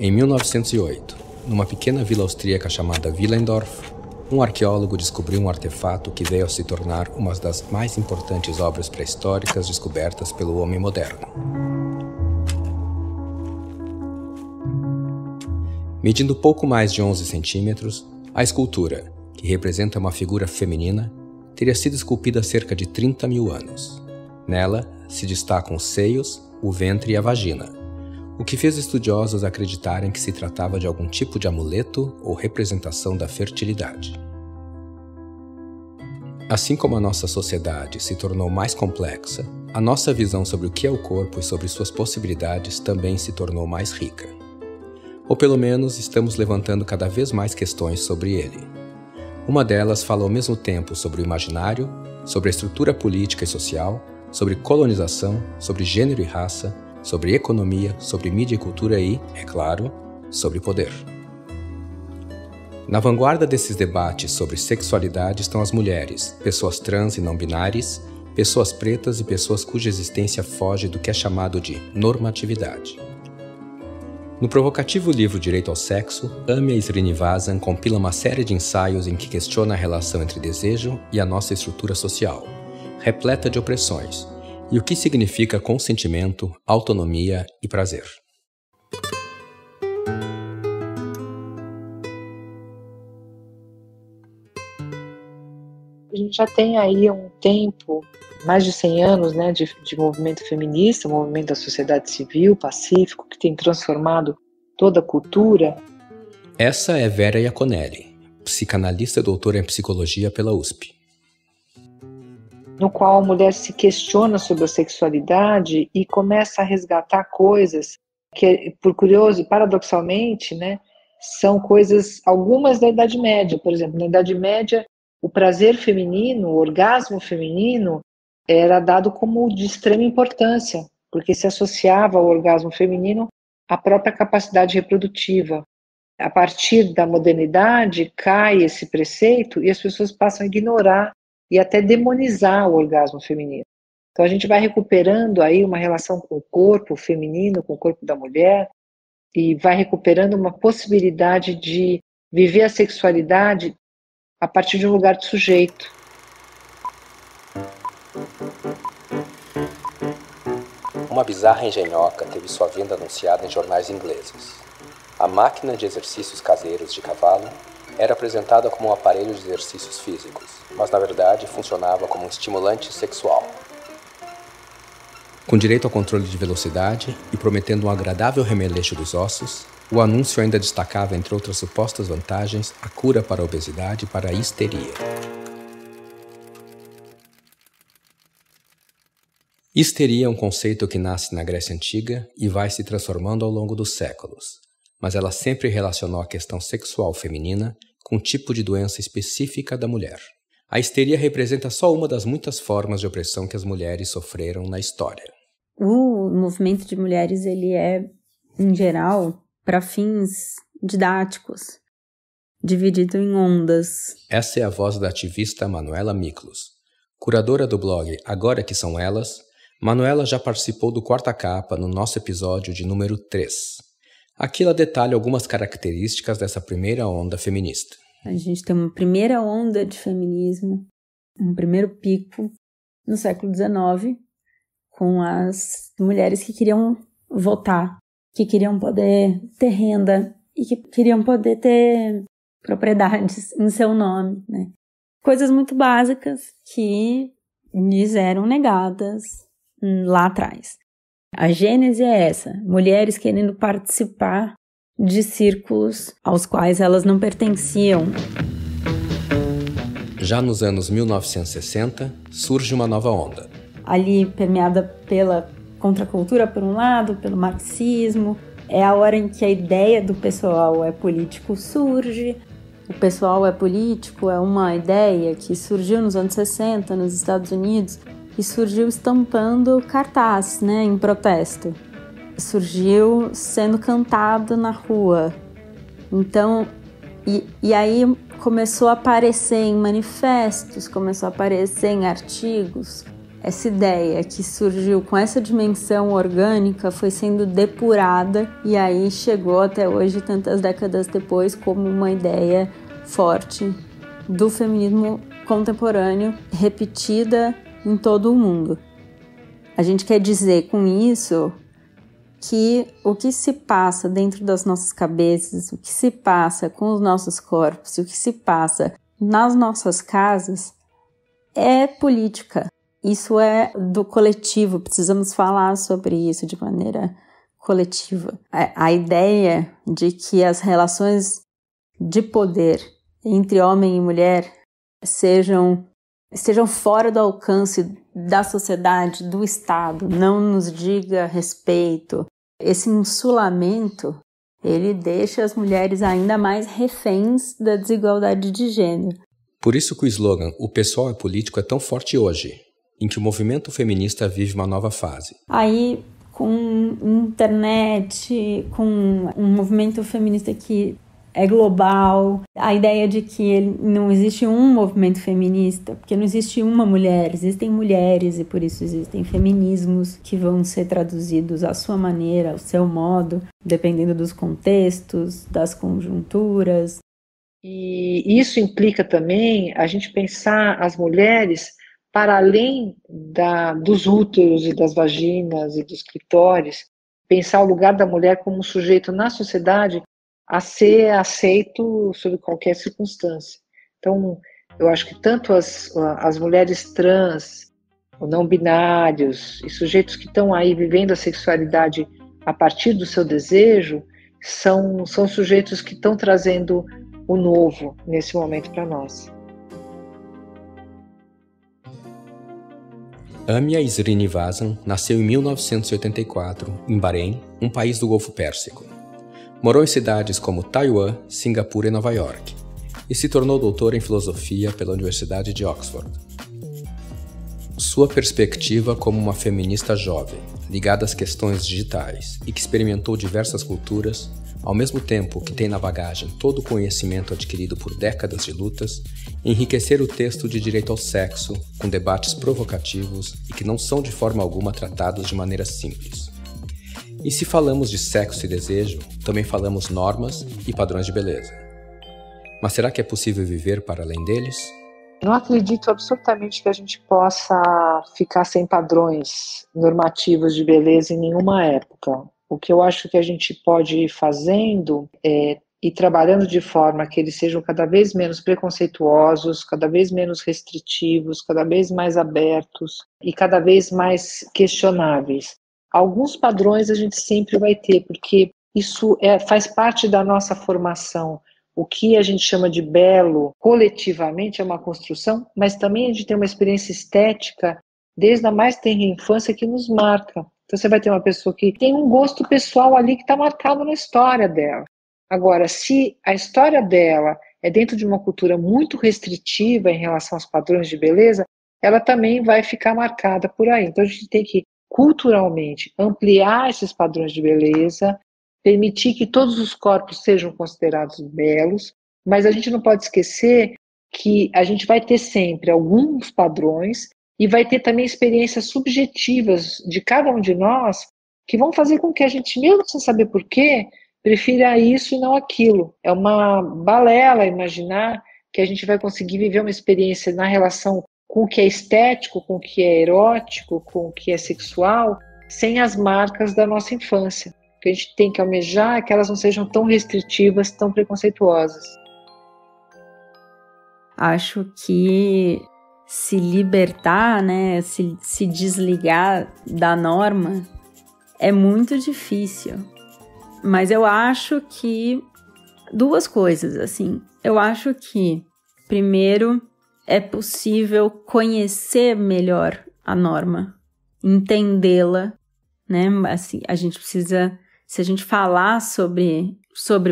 Em 1908, numa pequena vila austríaca chamada Willendorf, um arqueólogo descobriu um artefato que veio a se tornar uma das mais importantes obras pré-históricas descobertas pelo homem moderno. Medindo pouco mais de 11 centímetros, a escultura, que representa uma figura feminina, teria sido esculpida há cerca de 30 mil anos. Nela se destacam os seios, o ventre e a vagina, o que fez estudiosos acreditarem que se tratava de algum tipo de amuleto ou representação da fertilidade. Assim como a nossa sociedade se tornou mais complexa, a nossa visão sobre o que é o corpo e sobre suas possibilidades também se tornou mais rica. Ou pelo menos estamos levantando cada vez mais questões sobre ele. Uma delas fala ao mesmo tempo sobre o imaginário, sobre a estrutura política e social, sobre colonização, sobre gênero e raça, sobre economia, sobre mídia e cultura e, é claro, sobre poder. Na vanguarda desses debates sobre sexualidade estão as mulheres, pessoas trans e não binárias, pessoas pretas e pessoas cuja existência foge do que é chamado de normatividade. No provocativo livro Direito ao Sexo, Amia Srinivasan compila uma série de ensaios em que questiona a relação entre desejo e a nossa estrutura social, repleta de opressões, e o que significa consentimento, autonomia e prazer. A gente já tem aí um tempo, mais de 100 anos, né, de movimento feminista, movimento da sociedade civil, pacífico, que tem transformado toda a cultura. Essa é Vera Iaconelli, psicanalista e doutora em psicologia pela USP. No qual a mulher se questiona sobre a sexualidade e começa a resgatar coisas que, por curioso, paradoxalmente, né, são coisas, algumas da Idade Média. Por exemplo, na Idade Média, o prazer feminino, o orgasmo feminino, era dado como de extrema importância, porque se associava ao orgasmo feminino à própria capacidade reprodutiva. A partir da modernidade, cai esse preceito e as pessoas passam a ignorar e até demonizar o orgasmo feminino. Então a gente vai recuperando aí uma relação com o corpo feminino, com o corpo da mulher, e vai recuperando uma possibilidade de viver a sexualidade a partir de um lugar de sujeito. Uma bizarra engenhoca teve sua vinda anunciada em jornais ingleses. A máquina de exercícios caseiros de cavalo era apresentada como um aparelho de exercícios físicos, mas na verdade funcionava como um estimulante sexual. Com direito ao controle de velocidade e prometendo um agradável remeleixo dos ossos, o anúncio ainda destacava, entre outras supostas vantagens, a cura para a obesidade e para a histeria. Histeria é um conceito que nasce na Grécia Antiga e vai se transformando ao longo dos séculos, mas ela sempre relacionou a questão sexual feminina com um tipo de doença específica da mulher. A histeria representa só uma das muitas formas de opressão que as mulheres sofreram na história. O movimento de mulheres, ele é, em geral, para fins didáticos, dividido em ondas. Essa é a voz da ativista Manuela Miklos. Curadora do blog Agora Que São Elas, Manuela já participou do Quarta Capa no nosso episódio de número 3. Aqui ela detalha algumas características dessa primeira onda feminista. A gente tem uma primeira onda de feminismo, um primeiro pico no século XIX, com as mulheres que queriam votar, que queriam poder ter renda e que queriam poder ter propriedades em seu nome, né? Coisas muito básicas que lhes eram negadas lá atrás. A gênese é essa: mulheres querendo participar de círculos aos quais elas não pertenciam. Já nos anos 1960, surge uma nova onda. Ali permeada pela contracultura, por um lado, pelo marxismo. É a hora em que a ideia do pessoal é político surge. O pessoal é político é uma ideia que surgiu nos anos 60 nos Estados Unidos e surgiu estampando cartaz, né, em protesto. Surgiu sendo cantado na rua. Então, e aí começou a aparecer em manifestos, começou a aparecer em artigos, essa ideia que surgiu com essa dimensão orgânica foi sendo depurada e aí chegou até hoje, tantas décadas depois, como uma ideia forte do feminismo contemporâneo, repetida em todo o mundo. A gente quer dizer com isso que o que se passa dentro das nossas cabeças, o que se passa com os nossos corpos, o que se passa nas nossas casas é política. Isso é do coletivo, precisamos falar sobre isso de maneira coletiva. A ideia de que as relações de poder entre homem e mulher sejam fora do alcance da sociedade, do Estado, não nos diga respeito. Esse insulamento, ele deixa as mulheres ainda mais reféns da desigualdade de gênero. Por isso que o slogan "O pessoal é político" é tão forte hoje, em que o movimento feminista vive uma nova fase. Aí, com internet, com um movimento feminista que é global, a ideia de que não existe um movimento feminista, porque não existe uma mulher, existem mulheres e por isso existem feminismos que vão ser traduzidos à sua maneira, ao seu modo, dependendo dos contextos, das conjunturas. E isso implica também a gente pensar as mulheres para além dos úteros e das vaginas e dos clitóris, pensar o lugar da mulher como um sujeito na sociedade a ser aceito sob qualquer circunstância. Então, eu acho que tanto as mulheres trans, ou não binários, e sujeitos que estão aí vivendo a sexualidade a partir do seu desejo, são sujeitos que estão trazendo o novo nesse momento para nós. Amia Srinivasan nasceu em 1984, em Bahrein, um país do Golfo Pérsico. Morou em cidades como Taiwan, Singapura e Nova York, e se tornou doutora em filosofia pela Universidade de Oxford. Sua perspectiva como uma feminista jovem, ligada às questões digitais e que experimentou diversas culturas, ao mesmo tempo que tem na bagagem todo o conhecimento adquirido por décadas de lutas, enriquecer o texto de direito ao sexo com debates provocativos e que não são de forma alguma tratados de maneira simples. E se falamos de sexo e desejo, também falamos normas e padrões de beleza. Mas será que é possível viver para além deles? Não acredito absolutamente que a gente possa ficar sem padrões normativos de beleza em nenhuma época. O que eu acho que a gente pode ir fazendo é ir trabalhando de forma que eles sejam cada vez menos preconceituosos, cada vez menos restritivos, cada vez mais abertos e cada vez mais questionáveis. Alguns padrões a gente sempre vai ter, porque isso faz parte da nossa formação. O que a gente chama de belo, coletivamente, é uma construção, mas também a gente tem uma experiência estética desde a mais tenra infância que nos marca. Então você vai ter uma pessoa que tem um gosto pessoal ali que está marcado na história dela. Agora, se a história dela é dentro de uma cultura muito restritiva em relação aos padrões de beleza, ela também vai ficar marcada por aí. Então a gente tem que, culturalmente, ampliar esses padrões de beleza, permitir que todos os corpos sejam considerados belos, mas a gente não pode esquecer que a gente vai ter sempre alguns padrões e vai ter também experiências subjetivas de cada um de nós que vão fazer com que a gente, mesmo sem saber porquê, prefira isso e não aquilo. É uma balela imaginar que a gente vai conseguir viver uma experiência na relação com o que é estético, com o que é erótico, com o que é sexual, sem as marcas da nossa infância. O que a gente tem que almejar é que elas não sejam tão restritivas, tão preconceituosas. Acho que se libertar, né, se desligar da norma é muito difícil. Mas eu acho que duas coisas, assim. Eu acho que, primeiro, é possível conhecer melhor a norma, entendê-la, né? Assim, a gente precisa, se a gente falar sobre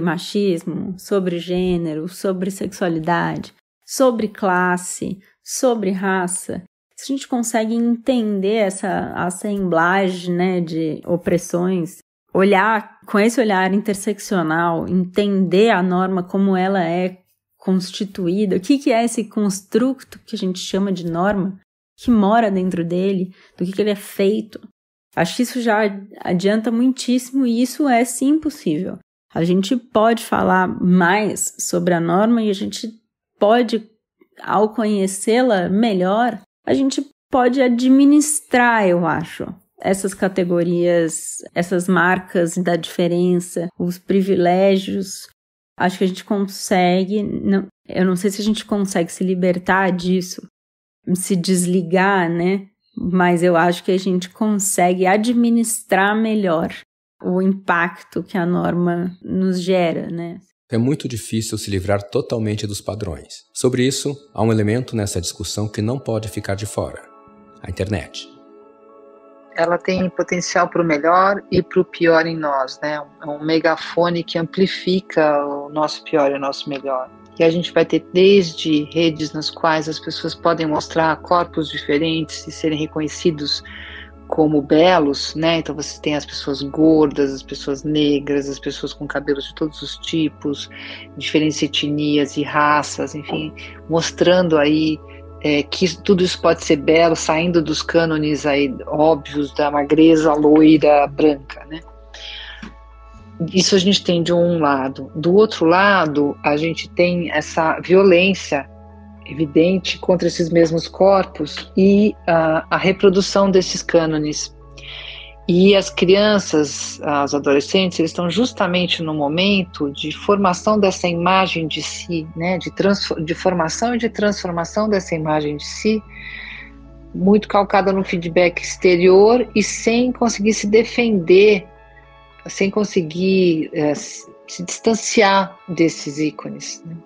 machismo, sobre gênero, sobre sexualidade, sobre classe, sobre raça, se a gente consegue entender essa assemblagem, né, de opressões, olhar com esse olhar interseccional, entender a norma como ela é constituída, o que é esse construto que a gente chama de norma, que mora dentro dele, do que ele é feito. Acho que isso já adianta muitíssimo e isso é sim possível. A gente pode falar mais sobre a norma e a gente pode, ao conhecê-la melhor, a gente pode administrar, eu acho, essas categorias, essas marcas da diferença, os privilégios. Acho que a gente consegue, eu não sei se a gente consegue se libertar disso, se desligar, né? Mas eu acho que a gente consegue administrar melhor o impacto que a norma nos gera, né? É muito difícil se livrar totalmente dos padrões. Sobre isso, há um elemento nessa discussão que não pode ficar de fora: a internet. Ela tem potencial para o melhor e para o pior em nós, né? É um megafone que amplifica o nosso pior e o nosso melhor. E a gente vai ter desde redes nas quais as pessoas podem mostrar corpos diferentes e serem reconhecidos como belos, né? Então você tem as pessoas gordas, as pessoas negras, as pessoas com cabelos de todos os tipos, diferentes etnias e raças, enfim, mostrando aí que tudo isso pode ser belo, saindo dos cânones aí óbvios da magreza, loira, branca, né? Isso a gente tem de um lado. Do outro lado, a gente tem essa violência evidente contra esses mesmos corpos e a reprodução desses cânones. E as crianças, os adolescentes, eles estão justamente no momento de formação dessa imagem de si, né, de formação e de transformação dessa imagem de si, muito calcada no feedback exterior e sem conseguir se defender, sem conseguir se distanciar desses ícones, né?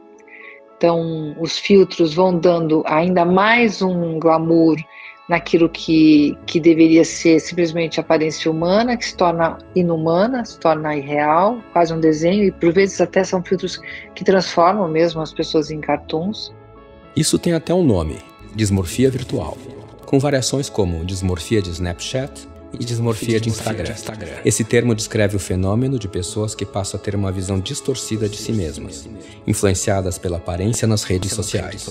Então, os filtros vão dando ainda mais um glamour naquilo que deveria ser simplesmente aparência humana, que se torna inumana, se torna irreal, quase um desenho, e por vezes até são filtros que transformam mesmo as pessoas em cartoons. Isso tem até um nome: dismorfia virtual, com variações como dismorfia de Snapchat e dismorfia de Instagram. Esse termo descreve o fenômeno de pessoas que passam a ter uma visão distorcida de si mesmas, influenciadas pela aparência nas redes sociais.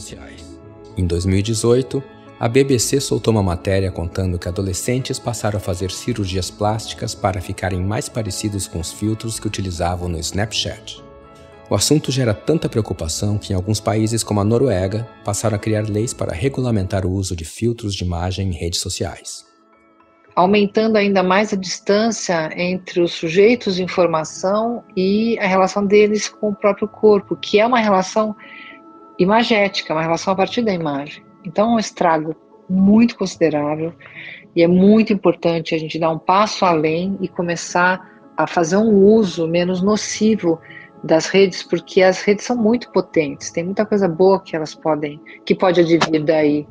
Em 2018, a BBC soltou uma matéria contando que adolescentes passaram a fazer cirurgias plásticas para ficarem mais parecidos com os filtros que utilizavam no Snapchat. O assunto gera tanta preocupação que em alguns países como a Noruega passaram a criar leis para regulamentar o uso de filtros de imagem em redes sociais, aumentando ainda mais a distância entre os sujeitos de informação e a relação deles com o próprio corpo, que é uma relação imagética, uma relação a partir da imagem. Então é um estrago muito considerável e é muito importante a gente dar um passo além e começar a fazer um uso menos nocivo das redes, porque as redes são muito potentes, tem muita coisa boa que pode advir daí,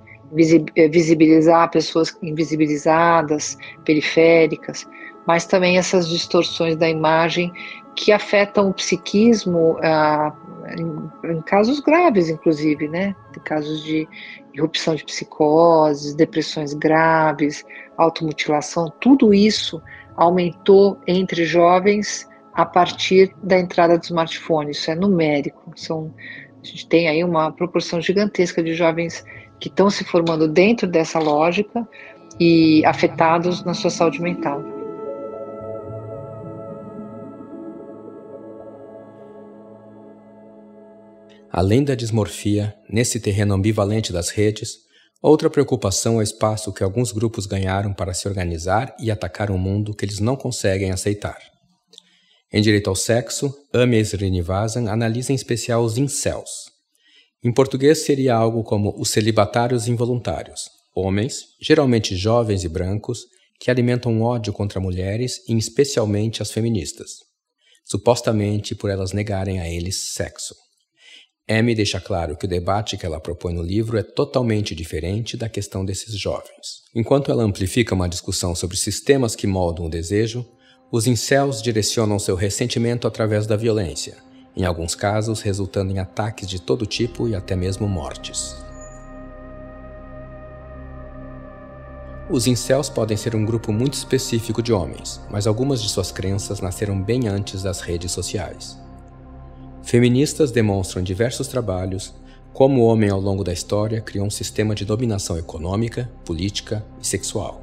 visibilizar pessoas invisibilizadas, periféricas, mas também essas distorções da imagem que afetam o psiquismo em casos graves, inclusive, né? Em casos de irrupção de psicoses, depressões graves, automutilação, tudo isso aumentou entre jovens a partir da entrada do smartphone. Isso é numérico. A gente tem aí uma proporção gigantesca de jovens que estão se formando dentro dessa lógica e afetados na sua saúde mental. Além da dismorfia, nesse terreno ambivalente das redes, outra preocupação é o espaço que alguns grupos ganharam para se organizar e atacar um mundo que eles não conseguem aceitar. Em Direito ao Sexo, Ame Srinivasan analisa em especial os incels. Em português seria algo como os celibatários involuntários, homens, geralmente jovens e brancos, que alimentam ódio contra mulheres e especialmente as feministas, supostamente por elas negarem a eles sexo. Amy deixa claro que o debate que ela propõe no livro é totalmente diferente da questão desses jovens. Enquanto ela amplifica uma discussão sobre sistemas que moldam o desejo, os incels direcionam seu ressentimento através da violência, em alguns casos resultando em ataques de todo tipo e até mesmo mortes. Os incels podem ser um grupo muito específico de homens, mas algumas de suas crenças nasceram bem antes das redes sociais. Feministas demonstram em diversos trabalhos como o homem ao longo da história criou um sistema de dominação econômica, política e sexual.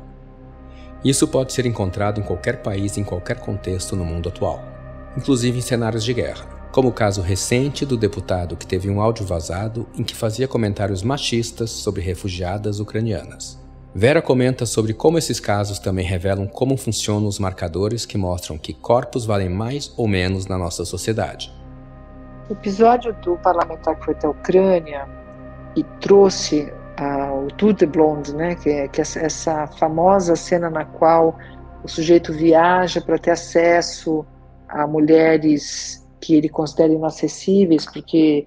Isso pode ser encontrado em qualquer país, em qualquer contexto no mundo atual, inclusive em cenários de guerra, como o caso recente do deputado que teve um áudio vazado em que fazia comentários machistas sobre refugiadas ucranianas. Vera comenta sobre como esses casos também revelam como funcionam os marcadores que mostram que corpos valem mais ou menos na nossa sociedade. O episódio do parlamentar que foi até a Ucrânia e trouxe o Tour de Blonde, né, que é essa famosa cena na qual o sujeito viaja para ter acesso a mulheres que ele considera inacessíveis porque,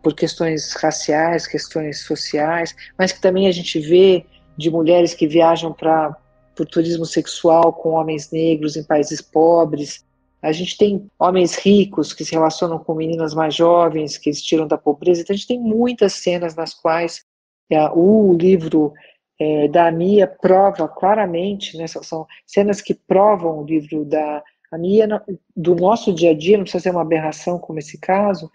por questões raciais, questões sociais, mas que também a gente vê de mulheres que viajam por turismo sexual com homens negros em países pobres. A gente tem homens ricos que se relacionam com meninas mais jovens, que eles tiram da pobreza. Então a gente tem muitas cenas nas quais o livro da Mia prova claramente, né, são cenas que provam o livro da Mia do nosso dia a dia, não precisa ser uma aberração como esse caso,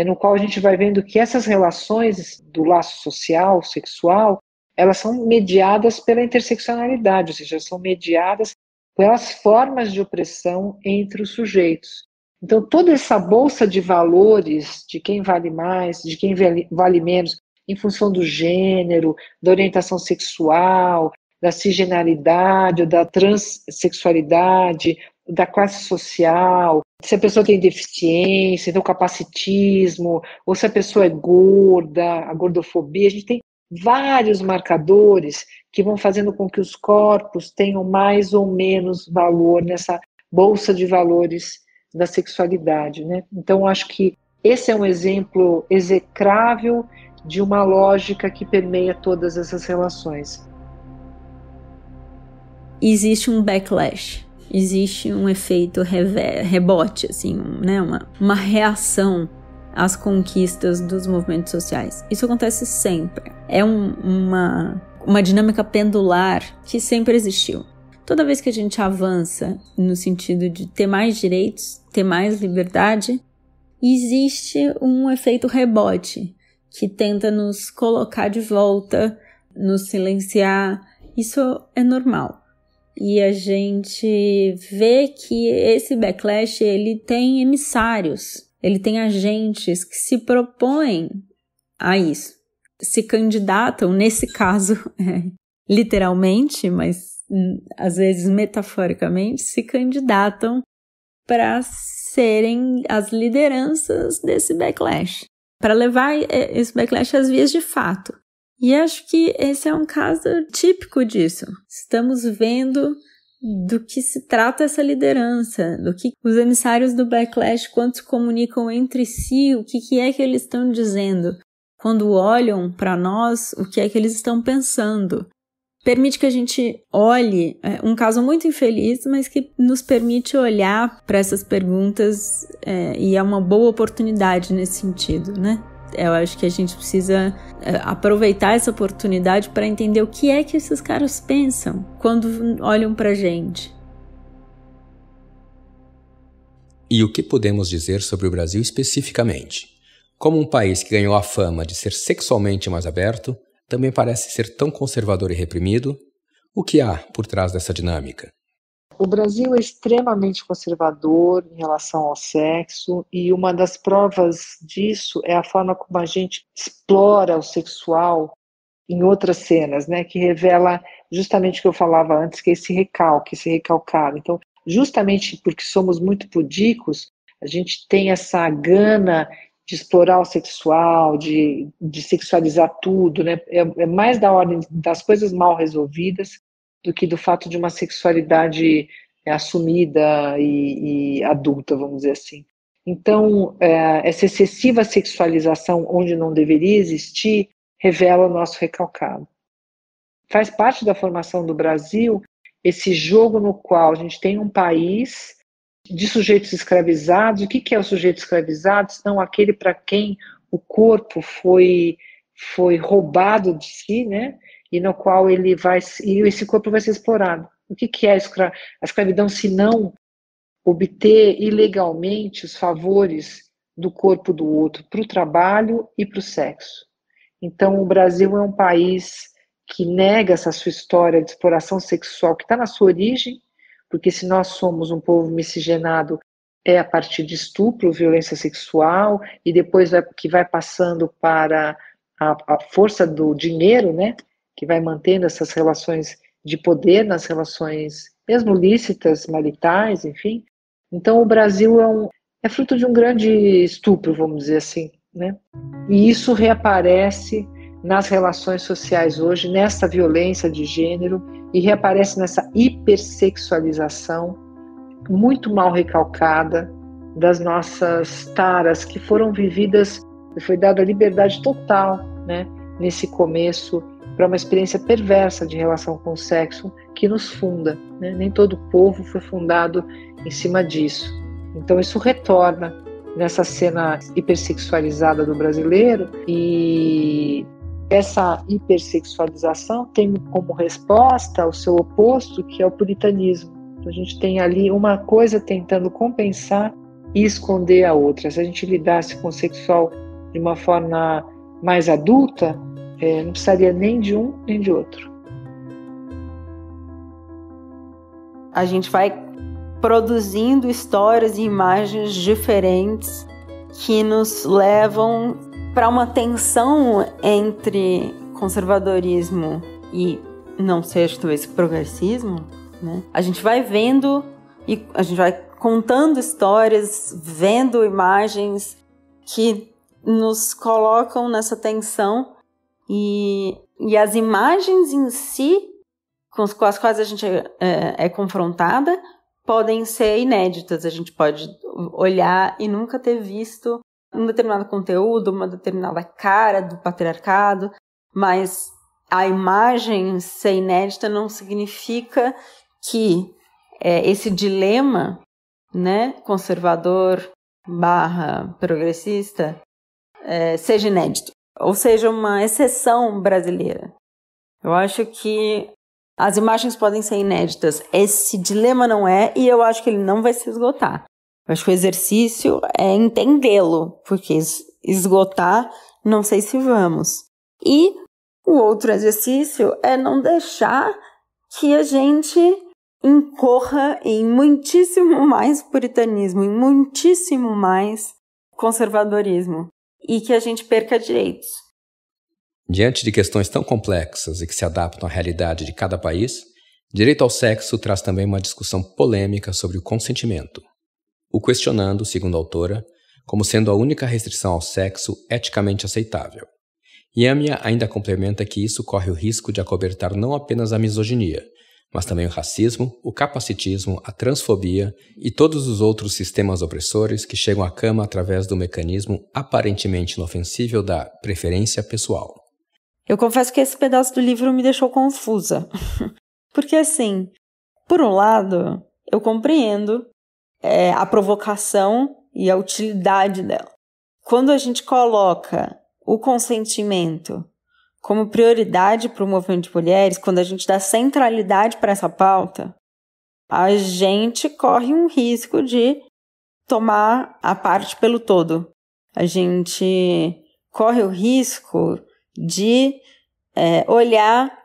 no qual a gente vai vendo que essas relações do laço social, sexual, elas são mediadas pela interseccionalidade, ou seja, são mediadas pelas formas de opressão entre os sujeitos. Então, toda essa bolsa de valores, de quem vale mais, de quem vale menos, em função do gênero, da orientação sexual, da cisgenaridade, da transexualidade, da classe social, se a pessoa tem deficiência, do capacitismo, ou se a pessoa é gorda, a gordofobia, a gente tem vários marcadores que vão fazendo com que os corpos tenham mais ou menos valor nessa bolsa de valores da sexualidade, né? Então, acho que esse é um exemplo execrável de uma lógica que permeia todas essas relações. Existe um backlash, existe um efeito rebote, assim, né? uma reação às conquistas dos movimentos sociais. Isso acontece sempre. É uma dinâmica pendular que sempre existiu. Toda vez que a gente avança no sentido de ter mais direitos, ter mais liberdade, existe um efeito rebote que tenta nos colocar de volta, nos silenciar. Isso é normal. E a gente vê que esse backlash, ele tem emissários, ele tem agentes que se propõem a isso. Se candidatam, nesse caso, literalmente, mas às vezes metaforicamente, se candidatam para serem as lideranças desse backlash, para levar esse backlash às vias de fato. E acho que esse é um caso típico disso. Estamos vendo do que se trata essa liderança, do que os emissários do backlash, quando se comunicam entre si, o que é que eles estão dizendo. Quando olham para nós, o que é que eles estão pensando. Permite que a gente olhe um caso muito infeliz, mas que nos permite olhar para essas perguntas e é uma boa oportunidade nesse sentido, né? Eu acho que a gente precisa aproveitar essa oportunidade para entender o que é que esses caras pensam quando olham para a gente. E o que podemos dizer sobre o Brasil especificamente? Como um país que ganhou a fama de ser sexualmente mais aberto, também parece ser tão conservador e reprimido? O que há por trás dessa dinâmica? O Brasil é extremamente conservador em relação ao sexo e uma das provas disso é a forma como a gente explora o sexual em outras cenas, né, que revela justamente o que eu falava antes, que é esse recalque, esse recalcado. Então, justamente porque somos muito pudicos, a gente tem essa gana de explorar o sexual, de sexualizar tudo, né? É mais da ordem das coisas mal resolvidas do que do fato de uma sexualidade assumida e adulta, vamos dizer assim. Então, essa excessiva sexualização onde não deveria existir revela o nosso recalcado. Faz parte da formação do Brasil esse jogo no qual a gente tem um país de sujeitos escravizados. O que é o sujeito escravizado? Senão aquele para quem o corpo foi roubado de si, né? E no qual e esse corpo vai ser explorado. O que é a escravidão, se não obter ilegalmente os favores do corpo do outro para o trabalho e para o sexo. Então, o Brasil é um país que nega essa sua história de exploração sexual que está na sua origem, porque se nós somos um povo miscigenado, é a partir de estupro, violência sexual, e depois que vai passando para a força do dinheiro, né, que vai mantendo essas relações de poder nas relações mesmo lícitas, maritais, enfim. Então o Brasil é fruto de um grande estupro, vamos dizer assim, né? E isso reaparece nas relações sociais hoje, nessa violência de gênero, e reaparece nessa hipersexualização muito mal recalcada das nossas taras que foram vividas, foi dada liberdade total, né, nesse começo, para uma experiência perversa de relação com o sexo que nos funda, né? Nem todo povo foi fundado em cima disso. Então isso retorna nessa cena hipersexualizada do brasileiro, e essa hipersexualização tem como resposta o seu oposto, que é o puritanismo. Então a gente tem ali uma coisa tentando compensar e esconder a outra. Se a gente lidasse com o sexual de uma forma mais adulta, não precisaria nem de um nem de outro. A gente vai produzindo histórias e imagens diferentes que nos levam para uma tensão entre conservadorismo e, não sei, talvez progressismo, né? A gente vai vendo e a gente vai contando histórias, vendo imagens que nos colocam nessa tensão, e as imagens em si, com as quais a gente é confrontada, podem ser inéditas. A gente pode olhar e nunca ter visto um determinado conteúdo, uma determinada cara do patriarcado, mas a imagem ser inédita não significa que esse dilema, né, conservador/progressista, seja inédito, ou seja, uma exceção brasileira. Eu acho que as imagens podem ser inéditas, esse dilema não é, e eu acho que ele não vai se esgotar. Eu acho que o exercício é entendê-lo, porque esgotar, não sei se vamos. E o outro exercício é não deixar que a gente incorra em muitíssimo mais puritanismo, em muitíssimo mais conservadorismo, e que a gente perca direitos. Diante de questões tão complexas e que se adaptam à realidade de cada país, Direito ao Sexo traz também uma discussão polêmica sobre o consentimento. O questionando, segundo a autora, como sendo a única restrição ao sexo eticamente aceitável. Yamia ainda complementa que isso corre o risco de acobertar não apenas a misoginia, mas também o racismo, o capacitismo, a transfobia e todos os outros sistemas opressores que chegam à cama através do mecanismo aparentemente inofensível da preferência pessoal. Eu confesso que esse pedaço do livro me deixou confusa. Porque, assim, por um lado, eu compreendo a provocação e a utilidade dela. Quando a gente coloca o consentimento como prioridade para o movimento de mulheres, quando a gente dá centralidade para essa pauta, a gente corre um risco de tomar a parte pelo todo. A gente corre o risco de olhar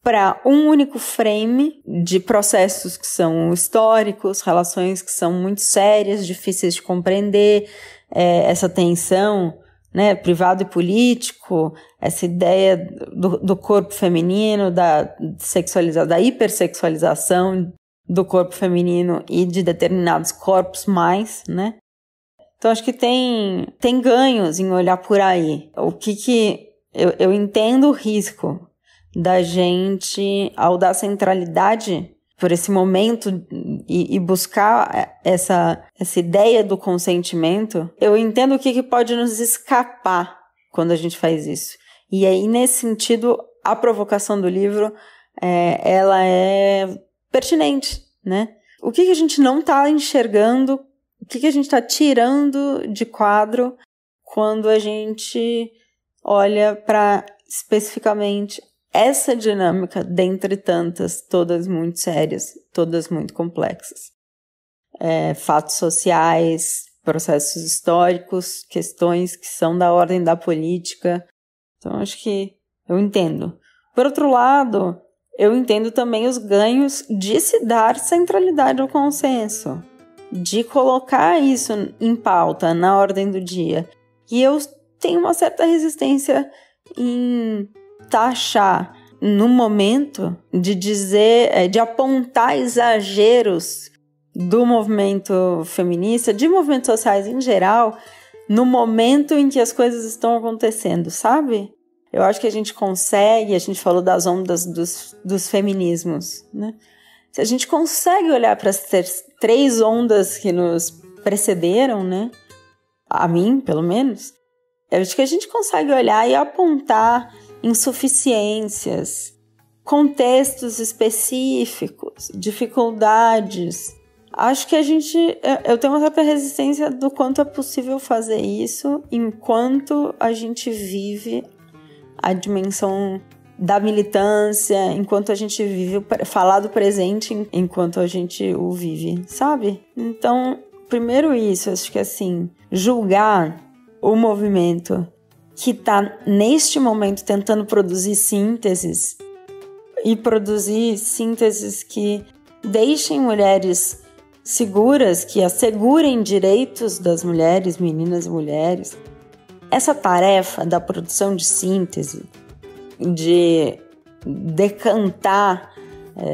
para um único frame de processos que são históricos, relações que são muito sérias, difíceis de compreender, essa tensão, né, privado e político, essa ideia do corpo feminino, da hipersexualização do corpo feminino e de determinados corpos mais, né? Então acho que tem ganhos em olhar por aí. O que eu entendo o risco da gente, ao dar centralidade por esse momento e buscar essa ideia do consentimento, eu entendo o que pode nos escapar quando a gente faz isso. E aí, nesse sentido, a provocação do livro, ela é pertinente, né? O que a gente não está enxergando, o que a gente está tirando de quadro quando a gente olha para especificamente essa dinâmica dentre tantas, todas muito sérias, todas muito complexas. Fatos sociais, processos históricos, questões que são da ordem da política. Então, acho que eu entendo. Por outro lado, eu entendo também os ganhos de se dar centralidade ao consenso, de colocar isso em pauta, na ordem do dia. E eu tenho uma certa resistência em taxar, no momento, de dizer, de apontar exageros do movimento feminista, de movimentos sociais em geral, no momento em que as coisas estão acontecendo, sabe? Eu acho que a gente consegue, a gente falou das ondas dos feminismos, né? Se a gente consegue olhar para as 3 ondas que nos precederam, né? A mim, pelo menos, eu acho que a gente consegue olhar e apontar insuficiências, contextos específicos, dificuldades. Acho que eu tenho uma certa resistência do quanto é possível fazer isso enquanto a gente vive a dimensão da militância, enquanto a gente vive falar do presente enquanto a gente o vive, sabe? Então, primeiro isso, acho que assim, julgar o movimento que está neste momento tentando produzir sínteses e produzir sínteses que deixem mulheres seguras, que assegurem direitos das mulheres, meninas e mulheres. Essa tarefa da produção de síntese, de decantar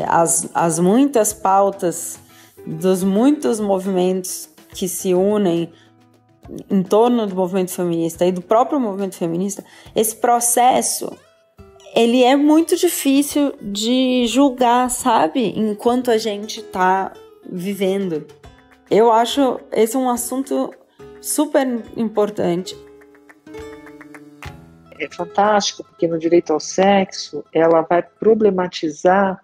as muitas pautas dos muitos movimentos que se unem em torno do movimento feminista e do próprio movimento feminista, esse processo, ele é muito difícil de julgar, sabe? Enquanto a gente está vivendo. Eu acho esse um assunto super importante. É fantástico, porque no direito ao sexo, ela vai problematizar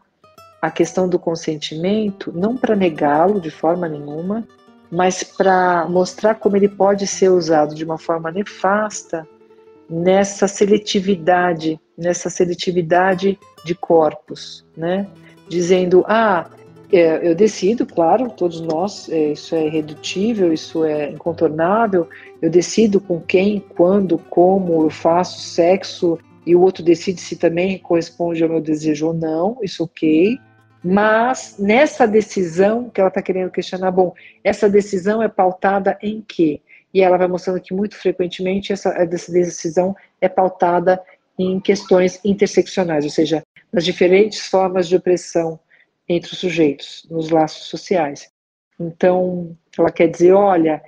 a questão do consentimento, não para negá-lo de forma nenhuma, mas para mostrar como ele pode ser usado de uma forma nefasta nessa seletividade de corpos, né? Dizendo, eu decido, claro, todos nós, isso é irredutível, isso é incontornável, eu decido com quem, quando, como eu faço sexo, e o outro decide se também corresponde ao meu desejo ou não, isso ok. Mas nessa decisão que ela está querendo questionar, essa decisão é pautada em quê? E ela vai mostrando que muito frequentemente essa decisão é pautada em questões interseccionais, ou seja, nas diferentes formas de opressão entre os sujeitos, nos laços sociais. Então, ela quer dizer, olha,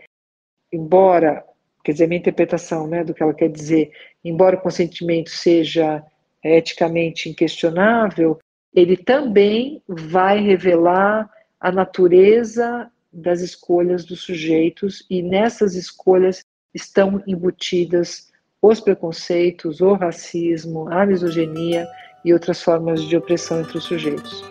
embora, quer dizer, a minha interpretação, né, do que ela quer dizer, embora o consentimento seja eticamente inquestionável, ele também vai revelar a natureza das escolhas dos sujeitos, e nessas escolhas estão embutidas os preconceitos, o racismo, a misoginia e outras formas de opressão entre os sujeitos.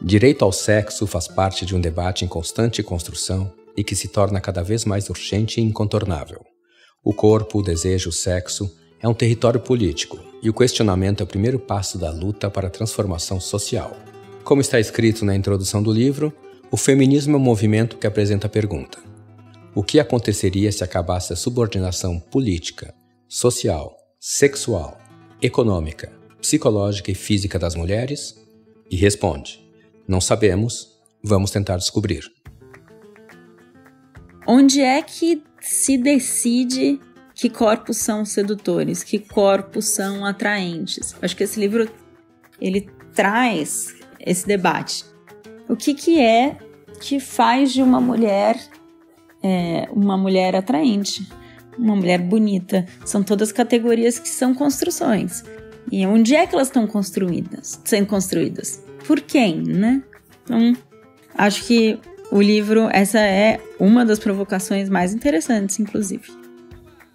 Direito ao sexo faz parte de um debate em constante construção e que se torna cada vez mais urgente e incontornável. O corpo, o desejo, o sexo é um território político e o questionamento é o primeiro passo da luta para a transformação social. Como está escrito na introdução do livro, o feminismo é um movimento que apresenta a pergunta: o que aconteceria se acabasse a subordinação política, social, sexual, econômica, psicológica e física das mulheres? E responde: não sabemos, vamos tentar descobrir. Onde é que se decide que corpos são sedutores, que corpos são atraentes? Acho que esse livro, ele traz esse debate. O que é que faz de uma mulher atraente, uma mulher bonita? São todas categorias que são construções. E onde é que elas estão sendo construídas? Por quem, né? Então, acho que o livro, essa é uma das provocações mais interessantes, inclusive.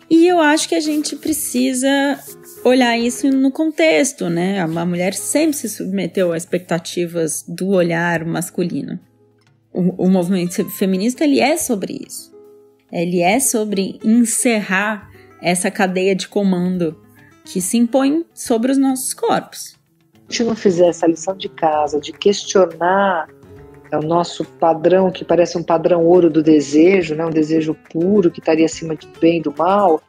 E eu acho que a gente precisa olhar isso no contexto, né? A mulher sempre se submeteu a expectativas do olhar masculino. O movimento feminista, ele é sobre isso. Ele é sobre encerrar essa cadeia de comando que se impõe sobre os nossos corpos. Se a gente não fizer essa lição de casa, de questionar é o nosso padrão, que parece um padrão ouro do desejo, né? Um desejo puro que estaria acima do bem e do mal.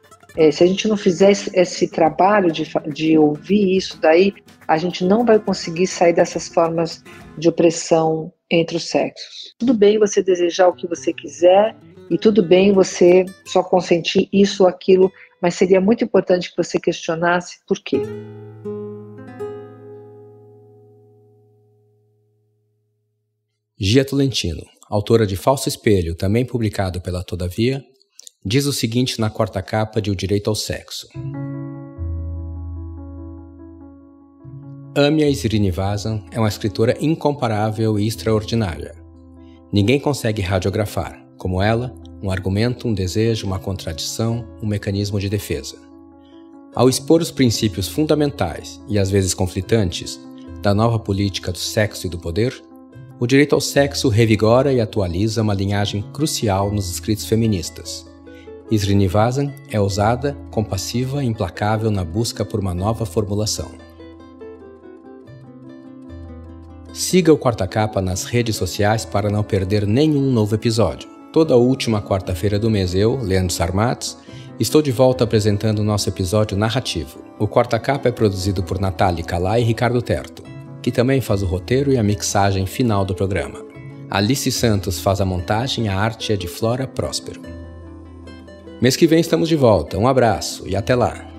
Se a gente não fizer esse trabalho de ouvir isso daí, a gente não vai conseguir sair dessas formas de opressão entre os sexos. Tudo bem você desejar o que você quiser e tudo bem você só consentir isso ou aquilo, mas seria muito importante que você questionasse por quê. Gia Tolentino, autora de Falso Espelho, também publicado pela Todavia, diz o seguinte na quarta capa de O Direito ao Sexo. Amia Srinivasan é uma escritora incomparável e extraordinária. Ninguém consegue radiografar, como ela, um argumento, um desejo, uma contradição, um mecanismo de defesa. Ao expor os princípios fundamentais e às vezes conflitantes da nova política do sexo e do poder, O Direito ao Sexo revigora e atualiza uma linhagem crucial nos escritos feministas. Srinivasan é ousada, compassiva e implacável na busca por uma nova formulação. Siga o Quarta Capa nas redes sociais para não perder nenhum novo episódio. Toda última quarta-feira do mês eu, Leandro Sarmatz, estou de volta apresentando o nosso episódio narrativo. O Quarta Capa é produzido por Natália Calai e Ricardo Terto, que também faz o roteiro e a mixagem final do programa. Alice Santos faz a montagem e a arte é de Flora Próspero. Mês que vem estamos de volta. Um abraço e até lá!